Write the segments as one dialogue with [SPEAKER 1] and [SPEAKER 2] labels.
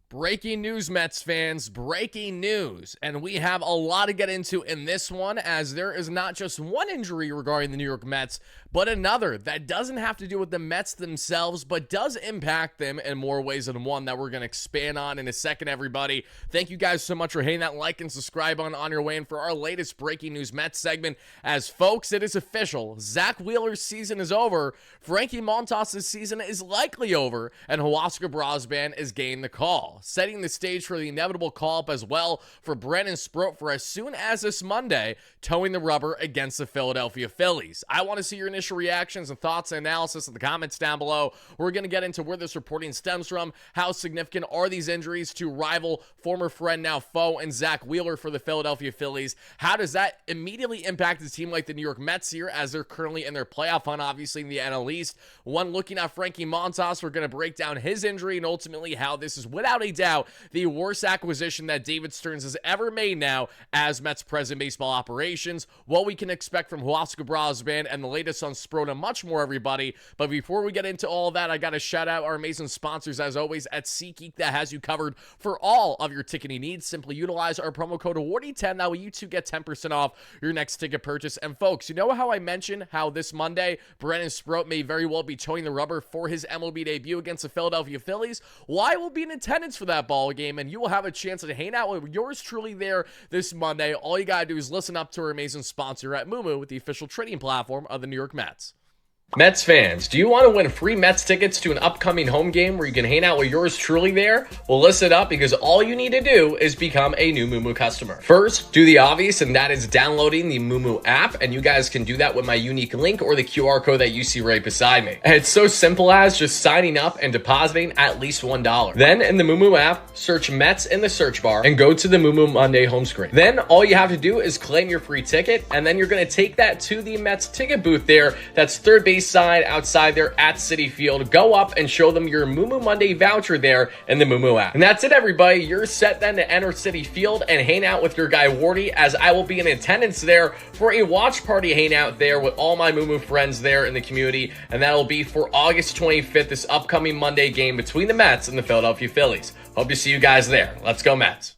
[SPEAKER 1] Breaking news, Mets fans, breaking news. And we have a lot to get into in this one, as there is not just one injury regarding the New York Mets, but another that doesn't have to do with the Mets themselves, but does impact them in more ways than one that we're going to expand on in a second, everybody. Thank you guys so much for hitting that like and subscribe on your way in for our latest breaking news Mets segment. As folks, it is official. Zach Wheeler's season is over. Frankie Montas' season is likely over, and Huascar Brazoban is getting the call, setting the stage for the inevitable call-up as well for Brandon Sproat for as soon as this Monday, towing the rubber against the Philadelphia Phillies. I want to see your initial reactions and thoughts and analysis in the comments down below. We're going to get into where this reporting stems from, how significant are these injuries to rival, former friend, now foe, and Zach Wheeler for the Philadelphia Phillies. How does that immediately impact a team like the New York Mets here, as they're currently in their playoff hunt, obviously in the NL East? One, looking at Frankie Montas, we're going to break down his injury and ultimately how this is without a doubt the worst acquisition that David Stearns has ever made now as Mets president baseball operations, what we can expect from Huascar Brazoban, and the latest on Sproat, and much more, everybody. But before we get into all that, I got to shout out our amazing sponsors, as always, at SeatGeek, that has you covered for all of your ticketing needs. Simply utilize our promo code WardyNYM. That way you too get 10% off your next ticket purchase. And folks, you know how I mentioned how this Monday, Brandon Sproat may very well be towing the rubber for his MLB debut against the Philadelphia Phillies? Well, I will be in attendance for that ball game, and you will have a chance to hang out with yours truly there this Monday. All you gotta do is listen up to our amazing sponsor at Moomoo, with the official trading platform of the New York Mets. Mets fans, do you want to win free Mets tickets to an upcoming home game where you can hang out with yours truly there? Well, listen up, because all you need to do is become a new Moomoo customer. First, do the obvious, and that is downloading the Moomoo app, and you guys can do that with my unique link or the QR code that you see right beside me. And it's so simple as just signing up and depositing at least $1. Then, in the Moomoo app, search Mets in the search bar and go to the Moomoo Monday home screen. Then, all you have to do is claim your free ticket, and then you're going to take that to the Mets ticket booth there. That's third base side outside there at Citi Field. Go up and show them your Moomoo Monday voucher there in the Moomoo app. And that's it, everybody. You're set then to enter Citi Field and hang out with your guy Wardy, as I will be in attendance there for a watch party hangout there with all my Moomoo friends there in the community, and that'll be for August 25th, this upcoming Monday game between the Mets and the Philadelphia Phillies. Hope to see you guys there. Let's go Mets.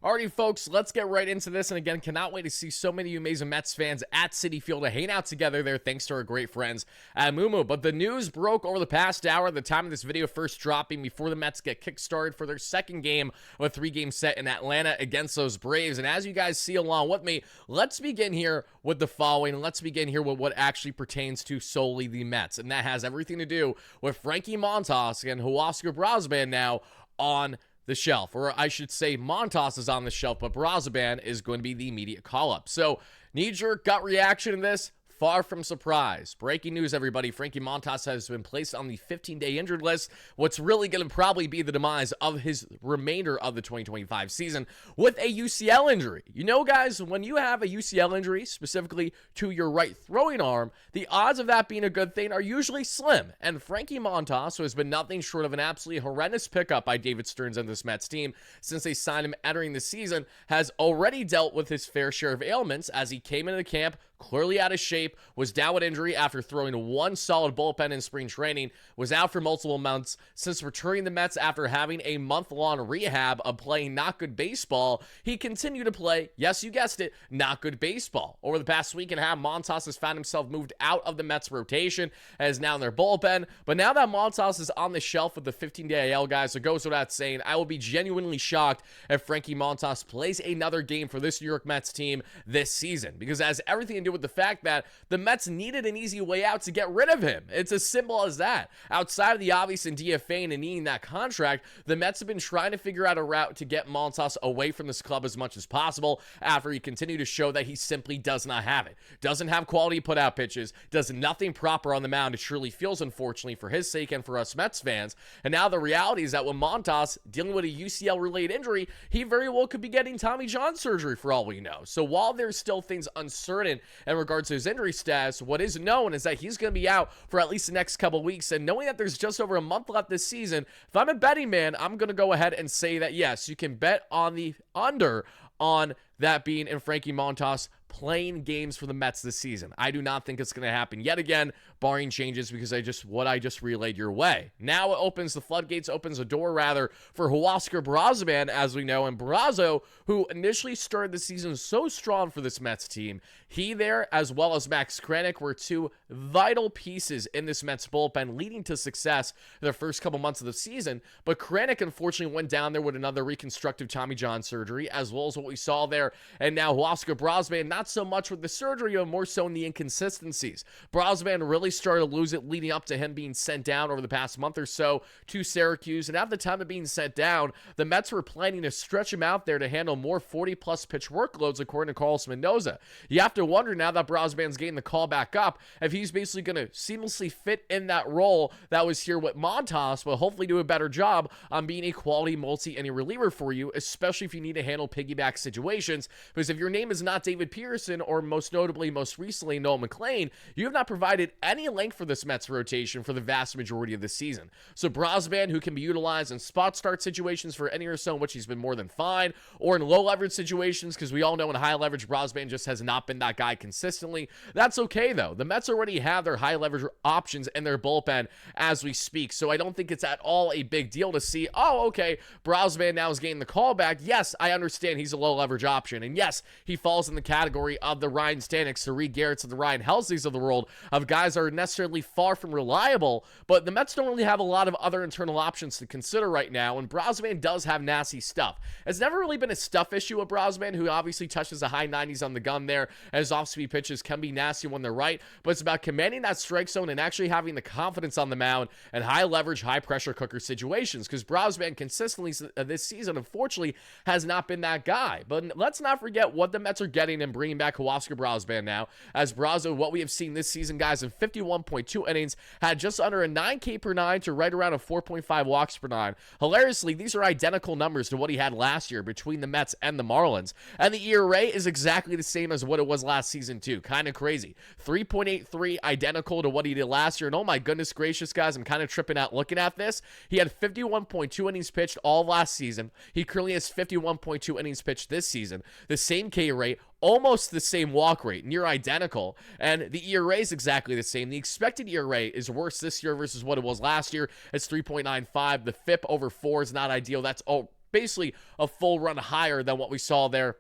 [SPEAKER 1] Alrighty, folks, let's get right into this. And again, cannot wait to see so many of you amazing Mets fans at Citi Field to hang out together there, thanks to our great friends at Moomoo. But the news broke over the past hour at the time of this video first dropping, before the Mets get kickstarted for their second game of a three-game set in Atlanta against those Braves. And as you guys see along with me, let's begin here with the following. Let's begin here with what actually pertains to solely the Mets. And that has everything to do with Frankie Montas and Huascar Brazoban now on the shelf, or I should say Montas is on the shelf, but Brazoban is going to be the immediate call-up. So, knee-jerk gut reaction to this, far from surprise. Breaking news, everybody. Frankie Montas has been placed on the 15-day injured list. What's really going to probably be the demise of his remainder of the 2025 season with a UCL injury. You know, guys, when you have a UCL injury, specifically to your right throwing arm, the odds of that being a good thing are usually slim. And Frankie Montas, who has been nothing short of an absolutely horrendous pickup by David Stearns and this Mets team since they signed him entering the season, has already dealt with his fair share of ailments, as he came into camp clearly out of shape, was down with injury after throwing one solid bullpen in spring training, was out for multiple months. Since returning the Mets after having a month-long rehab of playing not good baseball, he continued to play, yes, you guessed it, not good baseball. Over the past week and a half, Montas has found himself moved out of the Mets rotation and is now in their bullpen. But now that Montas is on the shelf with the 15-day IL, guys, it goes without saying, I will be genuinely shocked if Frankie Montas plays another game for this New York Mets team this season, because it has everything to do with the fact that the Mets needed an easy way out to get rid of him. It's as simple as that. Outside of the obvious in DFA and needing that contract, the Mets have been trying to figure out a route to get Montas away from this club as much as possible, after he continued to show that he simply does not have it. Doesn't have quality put-out pitches, does nothing proper on the mound. It truly feels, unfortunately, for his sake and for us Mets fans. And now the reality is that with Montas dealing with a UCL-related injury, he very well could be getting Tommy John surgery for all we know. So while there's still things uncertain in regards to his injury status, what is known is that he's going to be out for at least the next couple weeks. And knowing that there's just over a month left this season, if I'm a betting man, I'm going to go ahead and say that, yes, you can bet on the under on that being in Frankie Montas playing games for the Mets this season. I do not think it's going to happen yet again, barring changes because I just relayed your way. Now it opens the floodgates, opens the door rather for Huascar Brazoban, as we know, and Brazo, who initially started the season so strong for this Mets team. He there, as well as Max Kranick, were two vital pieces in this Mets bullpen, leading to success the first couple months of the season. But Kranick, unfortunately, went down there with another reconstructive Tommy John surgery, as well as what we saw there. And now Huascar Brazoban, not so much with the surgery, but more so in the inconsistencies. Brazoban really started to lose it leading up to him being sent down over the past month or so to Syracuse. And at the time of being sent down, the Mets were planning to stretch him out there to handle more 40-plus pitch workloads, according to Carlos Mendoza. You have to wonder now that Brazoban's getting the call back up if he's basically going to seamlessly fit in that role that was here with Montas, but hopefully do a better job on being a quality multi-inning reliever for you, especially if you need to handle piggyback situations. Because if your name is not David Peterson, or most notably, most recently, Noel McLean, you have not provided any length for this Mets rotation for the vast majority of the season. So Brazoban, who can be utilized in spot start situations for any or so in which he's been more than fine, or in low leverage situations, because we all know in high leverage, Brazoban just has not been that guy consistently. That's okay, though. The Mets already have their high leverage options in their bullpen as we speak, so I don't think it's at all a big deal to see, oh, okay, Brazoban now is getting the call back. Yes, I understand he's a low leverage option, and yes, he falls in the category of the Ryan Staneks, the Reed Garretts, and the Ryan Helsleys of the world, of guys that are necessarily far from reliable, but the Mets don't really have a lot of other internal options to consider right now, and Brazoban does have nasty stuff. It's never really been a stuff issue with Brazoban, who obviously touches the high 90s on the gun there, and his off-speed pitches can be nasty when they're right, but it's about commanding that strike zone and actually having the confidence on the mound and high leverage, high pressure cooker situations, because Brazoban consistently this season, unfortunately, has not been that guy. But let's not forget what the Mets are getting and bringing back Huascar Brazoban now, as Brazo, what we have seen this season, guys, in 51.2 innings, had just under a 9K per nine to right around a 4.5 walks per nine. Hilariously, these are identical numbers to what he had last year between the Mets and the Marlins, and the ERA is exactly the same as what it was last season too. Kind of crazy. 3.83, identical to what he did last year, and oh my goodness gracious, guys, I'm kind of tripping out looking at this. He had 51.2 innings pitched all of last season. He currently has 51.2 innings pitched this season. The same K rate, almost the same walk rate, near identical, and the ERA is exactly the same. The expected ERA is worse this year versus what it was last year. It's 3.95. The FIP over 4 is not ideal. That's basically a full run higher than what we saw there,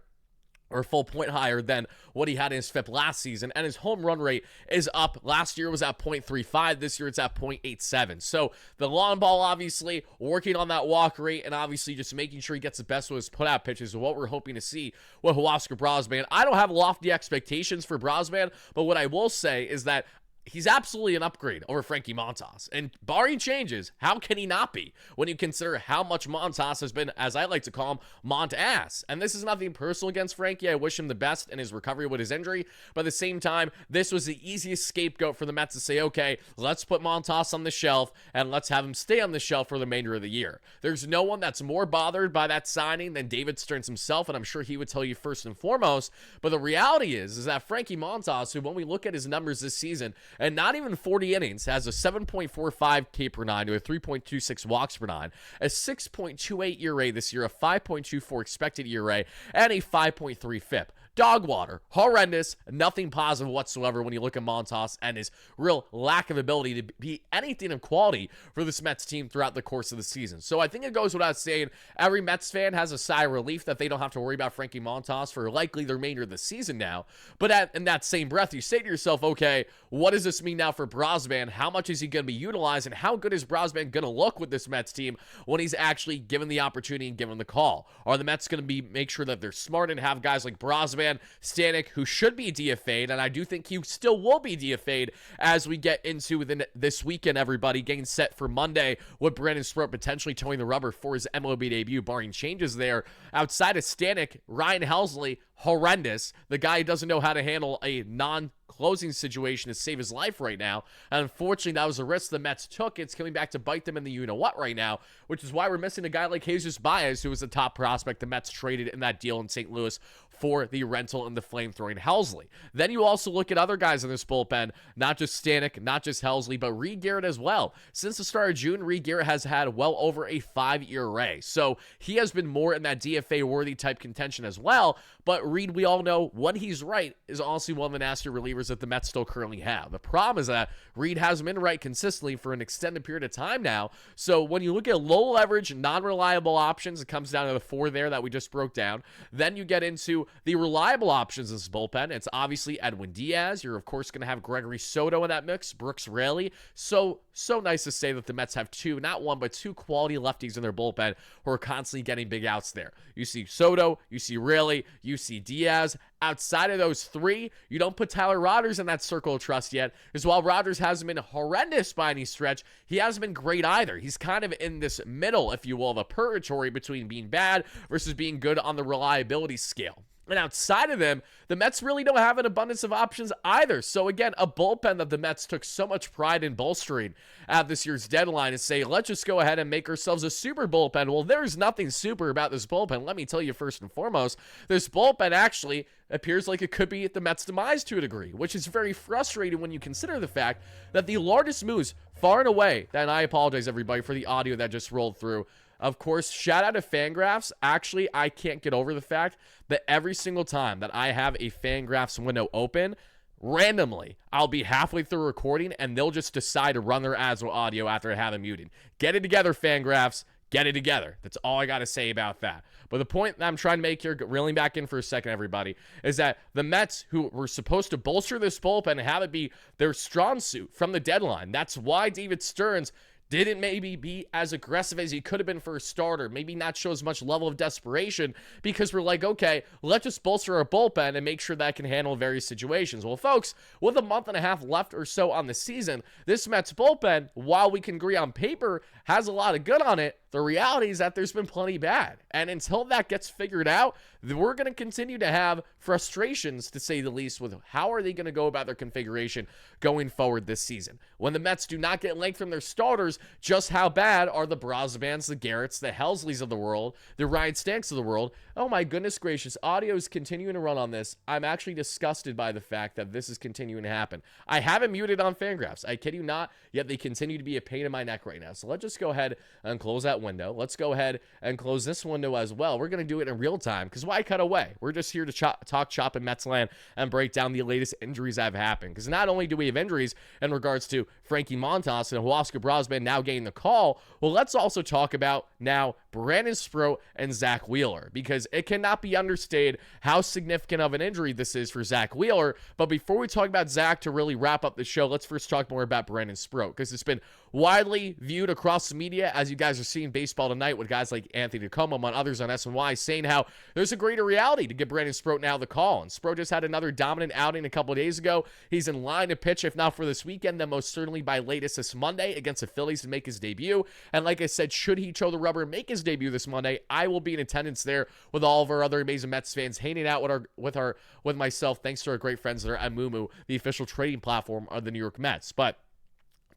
[SPEAKER 1] or a full point higher than what he had in his FIP last season, and his home run rate is up. Last year was at 0.35. This year it's at 0.87. So the long ball, obviously, working on that walk rate, and obviously just making sure he gets the best of his put-out pitches is what we're hoping to see with Huascar Brazoban. I don't have lofty expectations for Brazoban, but what I will say is that he's absolutely an upgrade over Frankie Montas. And barring changes, how can he not be when you consider how much Montas has been, as I like to call him, Mont-ass? And this is nothing personal against Frankie. I wish him the best in his recovery with his injury. But at the same time, this was the easiest scapegoat for the Mets to say, okay, let's put Montas on the shelf and let's have him stay on the shelf for the remainder of the year. There's no one that's more bothered by that signing than David Stearns himself, and I'm sure he would tell you first and foremost. But the reality is that Frankie Montas, who when we look at his numbers this season, and not even 40 innings, has a 7.45 K per nine to a 3.26 walks per nine, a 6.28 ERA this year, a 5.24 expected ERA, and a 5.3 FIP. Dog water. Horrendous. Nothing positive whatsoever when you look at Montas and his real lack of ability to be anything of quality for this Mets team throughout the course of the season. So I think it goes without saying, every Mets fan has a sigh of relief that they don't have to worry about Frankie Montas for likely the remainder of the season now. But in that same breath, you say to yourself, okay, what does this mean now for Brazoban? How much is he going to be utilized, and how good is Brazoban going to look with this Mets team when he's actually given the opportunity and given the call? Are the Mets going to make sure that they're smart and have guys like Brazoban, Stanek, who should be DFA'd, and I do think he still will be DFA'd as we get into this weekend, everybody, getting set for Monday with Brandon Sproat potentially towing the rubber for his MLB debut, barring changes there. Outside of Stanek, Ryan Helsley, horrendous. The guy who doesn't know how to handle a non-closing situation to save his life right now. And unfortunately, that was a risk the Mets took. It's coming back to bite them in the you-know-what right now, which is why we're missing a guy like Jesus Baez, who was the top prospect the Mets traded in that deal in St. Louis for the rental and the flamethrowing Helsley. Then you also look at other guys in this bullpen, not just Stanek, not just Helsley, but Reed Garrett as well. Since the start of June, Reed Garrett has had well over a 5-year ERA, so he has been more in that DFA-worthy type contention as well. But Reed, we all know when he's right, is honestly one of the nastier relievers that the Mets still currently have. The problem is that Reed hasn't been right consistently for an extended period of time now. So when you look at low leverage, non-reliable options, it comes down to the 4 there that we just broke down. Then you get into the reliable options in this bullpen. It's obviously Edwin Diaz. You're, of course, going to have Gregory Soto in that mix, Brooks Raley. So nice to say that the Mets have 2, not 1, but 2 quality lefties in their bullpen who are constantly getting big outs there. You see Soto, you see Raley, you see Diaz. Outside of those 3, you don't put Tyler Rogers in that circle of trust yet, because while Rogers hasn't been horrendous by any stretch, he hasn't been great either. He's kind of in this middle, if you will, of a purgatory between being bad versus being good on the reliability scale. And outside of them, the Mets really don't have an abundance of options either. So again, a bullpen that the Mets took so much pride in bolstering at this year's deadline and say, let's just go ahead and make ourselves a super bullpen. Well, there's nothing super about this bullpen. Let me tell you first and foremost, this bullpen actually appears like it could be at the Mets' demise to a degree, which is very frustrating when you consider the fact that the largest moves far and away, and I apologize everybody for the audio that just rolled through. Of course, shout out to Fangraphs. Actually, I can't get over the fact that every single time that I have a Fangraphs window open, randomly, I'll be halfway through recording and they'll just decide to run their ads with audio after I have them muted. Get it together, Fangraphs. Get it together. That's all I got to say about that. But the point that I'm trying to make here, reeling back in for a second, everybody, is that the Mets, who were supposed to bolster this bullpen and have it be their strong suit from the deadline, that's why David Stearns didn't maybe be as aggressive as he could have been for a starter, maybe not show as much level of desperation, because we're like, okay, let's just bolster our bullpen and make sure that can handle various situations. Well, folks, with a month and a half left or so on the season, this Mets bullpen, while we can agree on paper, has a lot of good on it. The reality is that there's been plenty bad. And until that gets figured out, we're going to continue to have frustrations, to say the least, with how are they going to go about their configuration going forward this season. When the Mets do not get length from their starters, just how bad are the Brazobans, the Garretts, the Helsleys of the world, the Ryan Stanks of the world? Oh my goodness gracious, audio is continuing to run on this. I'm actually disgusted by the fact that this is continuing to happen. I have it muted on Fangraphs. I kid you not, yet they continue to be a pain in my neck right now. So let's just go ahead and close that window. Let's go ahead and close this window as well. We're going to do it in real time, because why cut away? We're just here to talk chop in Mets land and break down the latest injuries that have happened. Because not only do we have injuries in regards to Frankie Montas and Huascar Brazoban now getting the call, well, let's also talk about now Brandon Sproat and Zach Wheeler, because it cannot be understated how significant of an injury this is for Zach Wheeler. But before we talk about Zach, to really wrap up the show, let's first talk more about Brandon Sproat, because it's been widely viewed across the media, as you guys are seeing baseball tonight with guys like Anthony DeComo and others on SNY saying how there's a greater reality to give Brandon Sproat now the call. And Sproat just had another dominant outing a couple of days ago. He's in line to pitch, if not for this weekend, then most certainly by latest this Monday against the Phillies to make his debut. And like I said, should he toe the rubber and make his debut this Monday, I will be in attendance there with all of our other amazing Mets fans, hanging out with myself, thanks to our great friends there at Mumu, the official trading platform of the New York Mets. But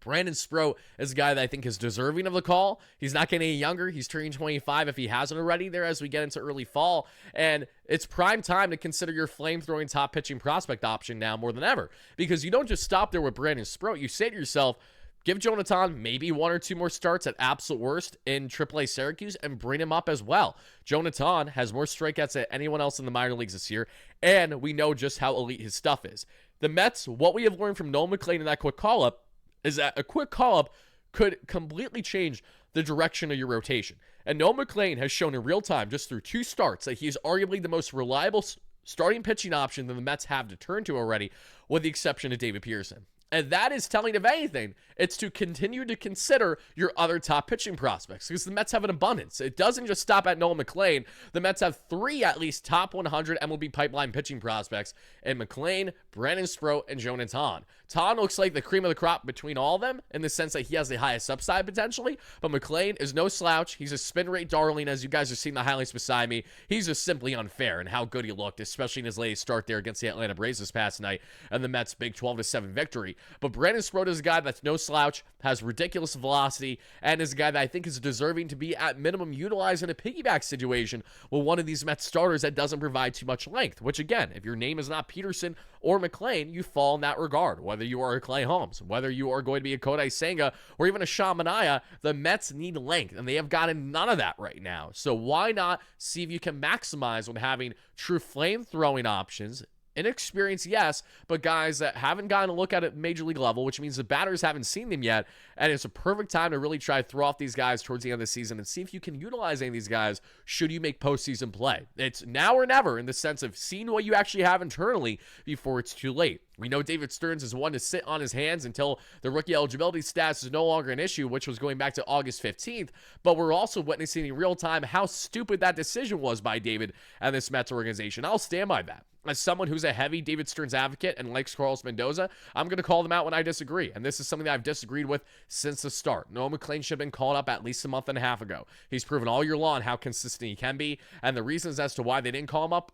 [SPEAKER 1] Brandon Sproat is a guy that I think is deserving of the call. He's not getting any younger. He's turning 25 if he hasn't already there as we get into early fall. And it's prime time to consider your flamethrowing top pitching prospect option now more than ever. Because you don't just stop there with Brandon Sproat. You say to yourself, give Jonathan maybe 1 or 2 more starts at absolute worst in AAA Syracuse and bring him up as well. Jonathan has more strikeouts than anyone else in the minor leagues this year, and we know just how elite his stuff is. The Mets, what we have learned from Nolan McLean in that quick call-up, is that a quick call-up could completely change the direction of your rotation. And Nolan McLean has shown in real time, just through 2 starts, that he is arguably the most reliable starting pitching option that the Mets have to turn to already, with the exception of David Pearson. And that is telling, of anything, it's to continue to consider your other top pitching prospects, because the Mets have an abundance. It doesn't just stop at Nolan McLean. The Mets have 3 at least top 100 MLB pipeline pitching prospects in McLean, Brandon Sproat, and Jonathan. Ton looks like the cream of the crop between all of them in the sense that he has the highest upside potentially, but McClain is no slouch. He's a spin rate darling, as you guys are seeing the highlights beside me. He's just simply unfair in how good he looked, especially in his latest start there against the Atlanta Braves this past night and the Mets' big 12-7 victory. But Brandon Sproat is a guy that's no slouch, has ridiculous velocity, and is a guy that I think is deserving to be at minimum utilized in a piggyback situation with one of these Mets starters that doesn't provide too much length, which again, if your name is not Peterson or McClain, you fall in that regard. Whether you are a Clay Holmes, whether you are going to be a Kodai Senga, or even a Sean Manaea, the Mets need length, and they have gotten none of that right now. So why not see if you can maximize when having true flame-throwing options? Inexperienced, yes, but guys that haven't gotten a look at it at major league level, which means the batters haven't seen them yet, and it's a perfect time to really try to throw off these guys towards the end of the season and see if you can utilize any of these guys should you make postseason play. It's now or never in the sense of seeing what you actually have internally before it's too late. We know David Stearns is one to sit on his hands until the rookie eligibility status is no longer an issue, which was going back to August 15th, but we're also witnessing in real time how stupid that decision was by David and this Mets organization. I'll stand by that. As someone who's a heavy David Stearns advocate and likes Carlos Mendoza, I'm going to call them out when I disagree. And this is something that I've disagreed with since the start. Noah McClain should have been called up at least a month and a half ago. He's proven all year long how consistent he can be. And the reasons as to why they didn't call him up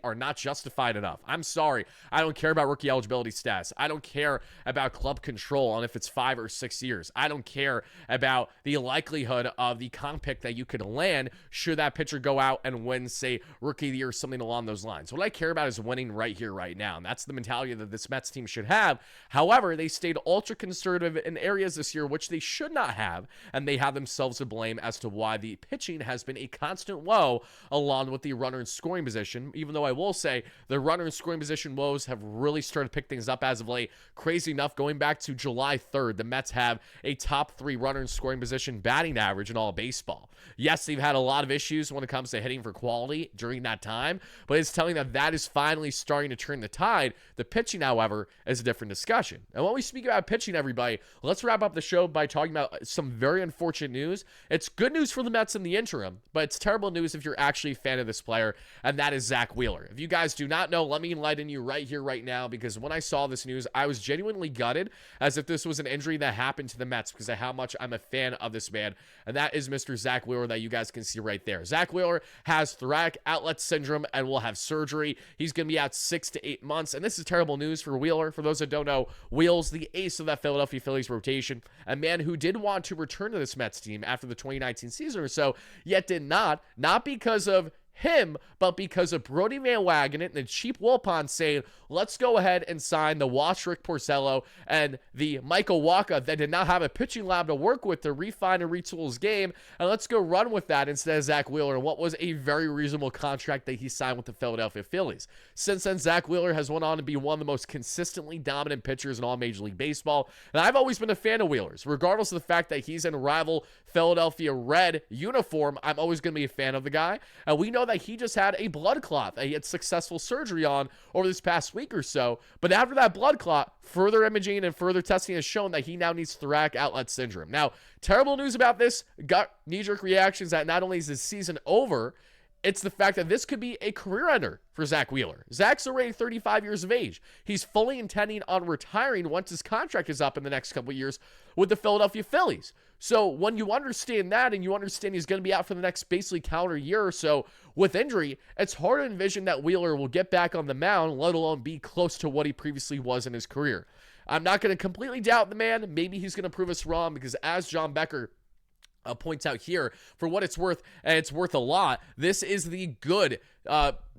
[SPEAKER 1] are not justified enough. I'm sorry. I don't care about rookie eligibility status. I don't care about club control on if it's 5 or 6 years. I don't care about the likelihood of the comp pick that you could land should that pitcher go out and win, say, rookie of the year or something along those lines. What I care about is winning right here, right now. And that's the mentality that this Mets team should have. However, they stayed ultra conservative in areas this year, which they should not have. And they have themselves to blame as to why the pitching has been a constant woe along with the runner in scoring position. Even though I will say the runner in scoring position woes have really started to pick things up as of late. Crazy enough, going back to July 3rd, the Mets have a top 3 runner in scoring position batting average in all of baseball. Yes, they've had a lot of issues when it comes to hitting for quality during that time, but it's telling that is finally starting to turn the tide. The pitching, however, is a different discussion. And when we speak about pitching, everybody, let's wrap up the show by talking about some very unfortunate news. It's good news for the Mets in the interim, but it's terrible news if you're actually a fan of this player, and that is Zach Wheeler. If you guys do not know, let me enlighten you right here, right now, because when I saw this news, I was genuinely gutted as if this was an injury that happened to the Mets because of how much I'm a fan of this man, and that is Mr. Zach Wheeler that you guys can see right there. Zach Wheeler has thoracic outlet syndrome and will have surgery. He's going to be out 6 to 8 months, and this is terrible news for Wheeler. For those that don't know, Wheels, the ace of that Philadelphia Phillies rotation, a man who did want to return to this Mets team after the 2019 season or so, yet did not because of him, but because of Brodie Van Wagenen and the cheap Wilpon saying, let's go ahead and sign the Wash Rick Porcello and the Michael Wacha that did not have a pitching lab to work with to refine and retool his game, and let's go run with that instead of Zach Wheeler and what was a very reasonable contract that he signed with the Philadelphia Phillies. Since then, Zach Wheeler has went on to be one of the most consistently dominant pitchers in all Major League Baseball, and I've always been a fan of Wheeler's. Regardless of the fact that he's in a rival Philadelphia red uniform, I'm always going to be a fan of the guy, and we know that he just had a blood clot that he had successful surgery on over this past week or so. But after that blood clot, further imaging and further testing has shown that he now needs thoracic outlet syndrome. Now, terrible news about this, gut knee-jerk reactions that not only is his season over, it's the fact that this could be a career ender for Zach Wheeler. Zach's already 35 years of age. He's fully intending on retiring once his contract is up in the next couple of years with the Philadelphia Phillies. So when you understand that and you understand he's going to be out for the next basically calendar year or so with injury, it's hard to envision that Wheeler will get back on the mound, let alone be close to what he previously was in his career. I'm not going to completely doubt the man. Maybe he's going to prove us wrong because as John Becker points out here, for what it's worth, and it's worth a lot, this is the good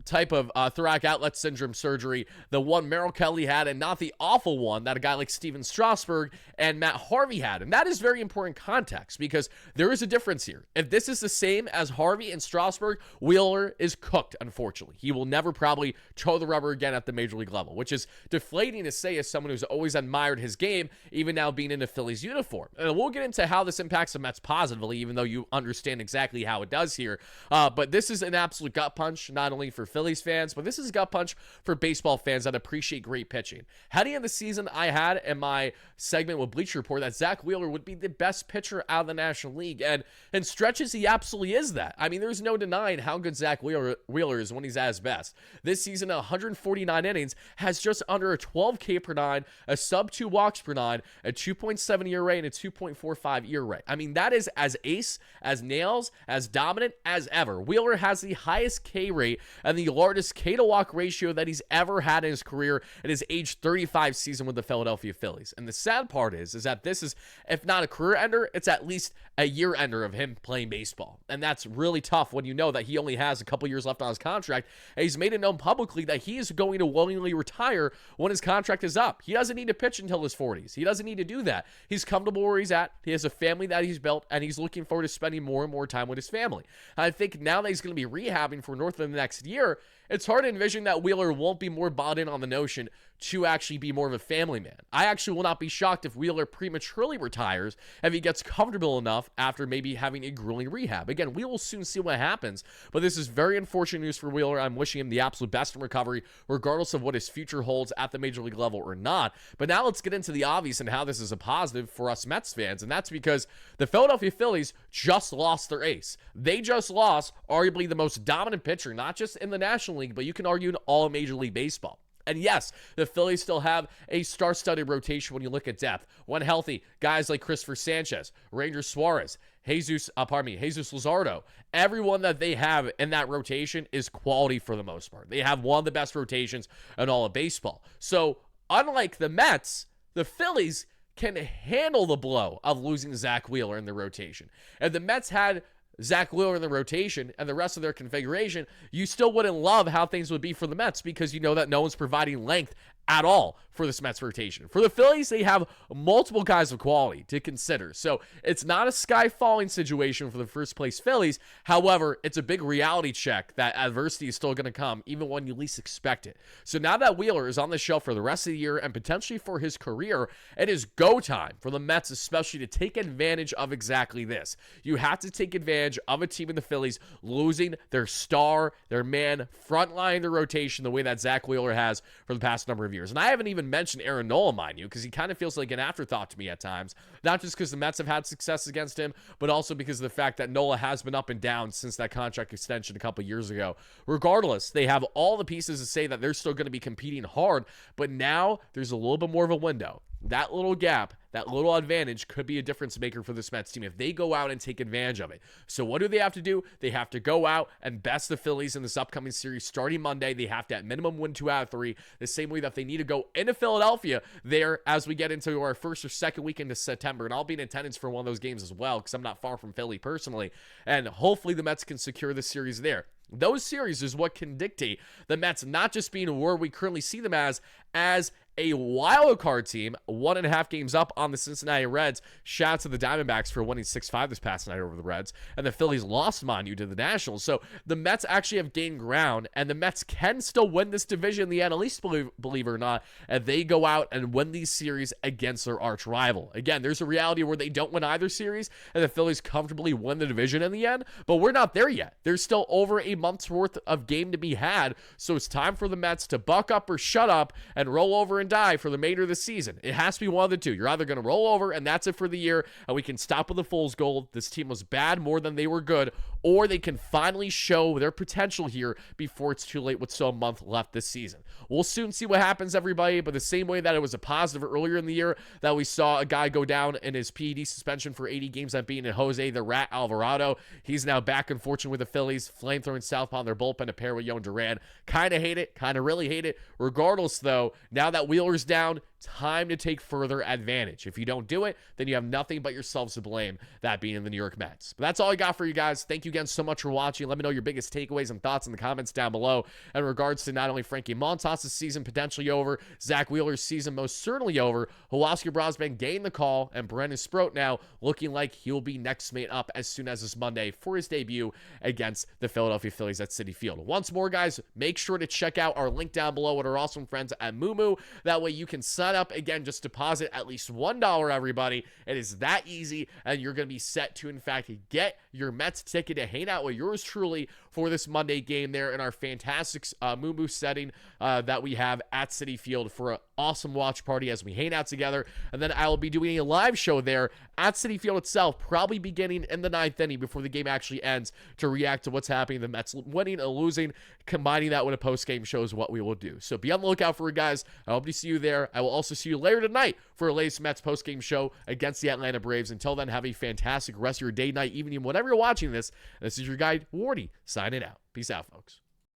[SPEAKER 1] type of thoracic outlet syndrome surgery, the one Merrill Kelly had, and not the awful one that a guy like Steven Strasburg and Matt Harvey had. And that is very important context because there is a difference here. If this is the same as Harvey and Strasburg, Wheeler is cooked, unfortunately. He will never probably toe the rubber again at the major league level, which is deflating to say as someone who's always admired his game, even now being in a Phillies uniform. And we'll get into how this impacts the Mets positively, even though you understand exactly how it does here. But this is an absolute gut punch. not only for Phillies fans, but this is a gut punch for baseball fans that appreciate great pitching. Heading into the season, I had in my segment with Bleacher Report that Zach Wheeler would be the best pitcher out of the National League, and in stretches, he absolutely is that. I mean, there's no denying how good Zach Wheeler is when he's at his best. This season, 149 innings, has just under a 12 K per nine, a sub 2 walks per nine, a 2.7 ERA, and a 2.45 ERA. I mean, that is as ace, as nails, as dominant as ever. Wheeler has the highest K rate and the largest K to walk ratio that he's ever had in his career in his age 35 season with the Philadelphia Phillies. And the sad part is that this is, if not a career ender, it's at least a year ender of him playing baseball. And that's really tough when you know that he only has a couple years left on his contract, and he's made it known publicly that he is going to willingly retire when his contract is up. He doesn't need to pitch until his 40s. He doesn't need to do that. He's comfortable where he's at. He has a family that he's built, and he's looking forward to spending more and more time with his family. I think now that he's going to be rehabbing for north of the next year, it's hard to envision that Wheeler won't be more bought in on the notion to actually be more of a family man. I actually will not be shocked if Wheeler prematurely retires if he gets comfortable enough after maybe having a grueling rehab. Again, we will soon see what happens, but this is very unfortunate news for Wheeler. I'm wishing him the absolute best in recovery, regardless of what his future holds at the major league level or not. But now let's get into the obvious and how this is a positive for us Mets fans, and that's because the Philadelphia Phillies just lost their ace. They just lost arguably the most dominant pitcher, not just in the National League, but you can argue in all of Major League Baseball. And yes, the Phillies still have a star-studded rotation when you look at depth. When healthy, guys like Christopher Sanchez, Ranger Suarez, Jesus Luzardo, everyone that they have in that rotation is quality for the most part. They have one of the best rotations in all of baseball. So, unlike the Mets, the Phillies can handle the blow of losing Zach Wheeler in the rotation. If the Mets had Zach Wheeler in the rotation and the rest of their configuration, you still wouldn't love how things would be for the Mets because you know that no one's providing length at all for this Mets rotation. For the Phillies, they have multiple guys of quality to consider. So it's not a sky falling situation for the first place Phillies. However, it's a big reality check that adversity is still going to come even when you least expect it. So now that Wheeler is on the shelf for the rest of the year and potentially for his career, it is go time for the Mets especially to take advantage of exactly this. You have to take advantage of a team in the Phillies losing their star, their man, front line the rotation the way that Zach Wheeler has for the past number of years. And I haven't even mentioned Aaron Nola, mind you, because he kind of feels like an afterthought to me at times. Not just because the Mets have had success against him, but also because of the fact that Nola has been up and down since that contract extension a couple years ago. Regardless, they have all the pieces to say that they're still going to be competing hard, but now there's a little bit more of a window. That little gap, that little advantage could be a difference maker for this Mets team if they go out and take advantage of it. So what do? They have to go out and best the Phillies in this upcoming series starting Monday. They have to at minimum win 2 out of 3, the same way that they need to go into Philadelphia there as we get into our first or second weekend of September. And I'll be in attendance for one of those games as well because I'm not far from Philly personally. And hopefully the Mets can secure the series there. Those series is what can dictate the Mets not just being where we currently see them as a wild card team, 1.5 games up on the Cincinnati Reds. Shout out to the Diamondbacks for winning 6-5 this past night over the Reds. And the Phillies lost, mind you, to the Nationals. So the Mets actually have gained ground, and the Mets can still win this division in the NL East, believe it or not, and they go out and win these series against their arch rival. Again, there's a reality where they don't win either series, and the Phillies comfortably win the division in the end, but we're not there yet. There's still over a month's worth of game to be had, so it's time for the Mets to buck up or shut up and roll over and die for the remainder of the season. It has to be one of the two. You're either going to roll over and that's it for the year and we can stop with the fool's gold. This team was bad more than they were good, or they can finally show their potential here before it's too late with still a month left this season. We'll soon see what happens, everybody, but the same way that it was a positive earlier in the year that we saw a guy go down in his PED suspension for 80 games at being in Jose the Rat Alvarado. He's now back in fortune with the Phillies, flamethrowing southpaw in their bullpen to pair with Yohan Duran. Kind of hate it, kind of really hate it. Regardless, though, now that Wheeler's down, time to take further advantage. If you don't do it, then you have nothing but yourselves to blame, that being in the New York Mets. But that's all I got for you guys. Thank you again so much for watching. Let me know your biggest takeaways and thoughts in the comments down below in regards to not only Frankie Montas' season potentially over, Zach Wheeler's season most certainly over, Brazoban gained the call, and Brennan Sproat now looking like he'll be next mate up as soon as this Monday for his debut against the Philadelphia Phillies at Citi Field. Once more, guys, make sure to check out our link down below with our awesome friends at Moomoo. That way you can sign up. Again, just deposit at least $1, everybody. It is that easy, and you're going to be set to, in fact, get your Mets ticket to hang out with yours truly for this Monday game there in our fantastic Moo setting that we have at Citi Field for an awesome watch party as we hang out together. And then I will be doing a live show there at Citi Field itself, probably beginning in the 9th inning before the game actually ends, to react to what's happening, the Mets winning and losing. Combining that with a post-game show is what we will do. So be on the lookout for it, guys. I hope to see you there. I will also see you later tonight for a latest Mets post-game show against the Atlanta Braves. Until then, have a fantastic rest of your day, night, evening, whatever you're watching this. This is your guy, Wardy, signing out. Peace out, folks.